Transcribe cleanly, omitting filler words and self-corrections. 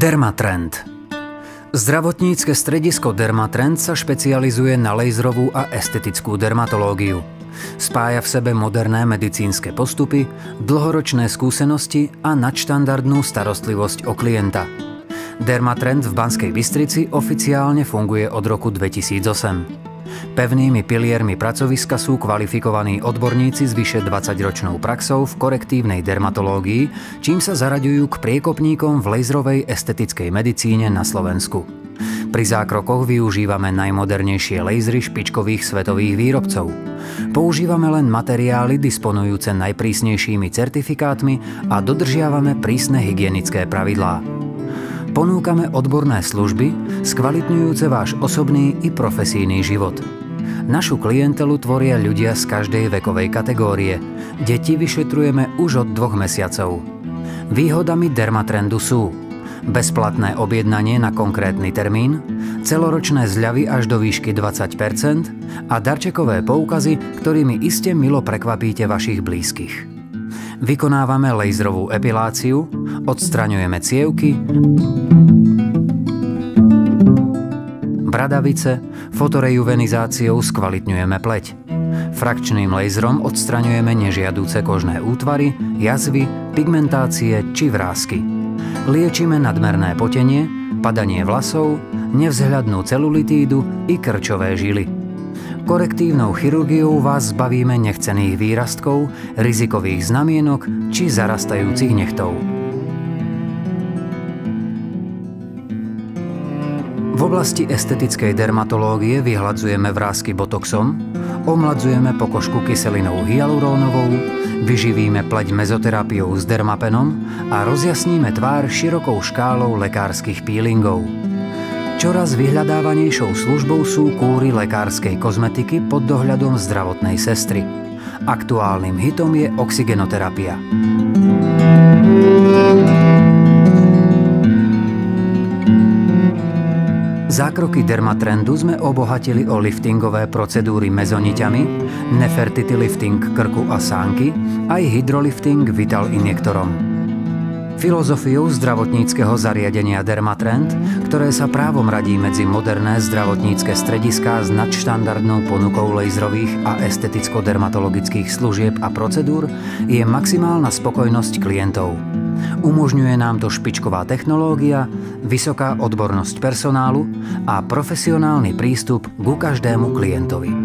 Dermatrend. Zdravotnícke stredisko Dermatrend sa špecializuje na laserovú a estetickú dermatológiu. Spája v sebe moderné medicínske postupy, dlhoročné skúsenosti a nadštandardnú starostlivosť o klienta. Dermatrend v Banskej Bystrici oficiálne funguje od roku 2008. Pevnými piliermi pracoviska sú kvalifikovaní odborníci s vyše 20-ročnou praxou v korektívnej dermatológii, čím sa zaraďujú k priekopníkom v laserovej estetickej medicíne na Slovensku. Pri zákrokoch využívame najmodernejšie lasery špičkových svetových výrobcov. Používame len materiály disponujúce najprísnejšími certifikátmi a dodržiavame prísne hygienické pravidlá. Ponúkame odborné služby, skvalitňujúce váš osobný i profesijný život. Našu klientelu tvoria ľudia z každej vekovej kategórie. Deti vyšetrujeme už od 2 mesiacov. Výhodami Dermatrendu sú bezplatné objednanie na konkrétny termín, celoročné zľavy až do výšky 20% a darčekové poukazy, ktorými iste milo prekvapíte vašich blízkych. Vykonávame laserovú epiláciu, odstraňujeme cievky, bradavice, fotorejuvenizáciou skvalitňujeme pleť. Frakčným laserom odstraňujeme nežiaduce kožné útvary, jazvy, pigmentácie či vrásky. Liečíme nadmerné potenie, padanie vlasov, nevzhľadnú celulitídu i krčové žily. Korektívnou chirurgiou vás zbavíme nechcených výrastkov, rizikových znamienok či zarastajúcich nechtov. V oblasti estetickej dermatológie vyhladzujeme vrásky botoxom, omladzujeme pokožku kyselinou hyalurónovou, vyživíme pleť mezoterapiou s dermapenom a rozjasníme tvár širokou škálou lekárskych peelingov. Čoraz vyhľadávanejšou službou sú kúry lekárskej kozmetiky pod dohľadom zdravotnej sestry. Aktuálnym hitom je oxygenoterapia. Zákroky Dermatrendu sme obohatili o liftingové procedúry mezoniťami, Nefertiti lifting krku a sánky, aj hydrolifting Vital injektorom. Filozofiou zdravotníckeho zariadenia Dermatrend, ktoré sa právom radí medzi moderné zdravotnícke strediská s nadštandardnou ponukou laserových a esteticko-dermatologických služieb a procedúr, je maximálna spokojnosť klientov. Umožňuje nám to špičková technológia, vysoká odbornosť personálu a profesionálny prístup ku každému klientovi.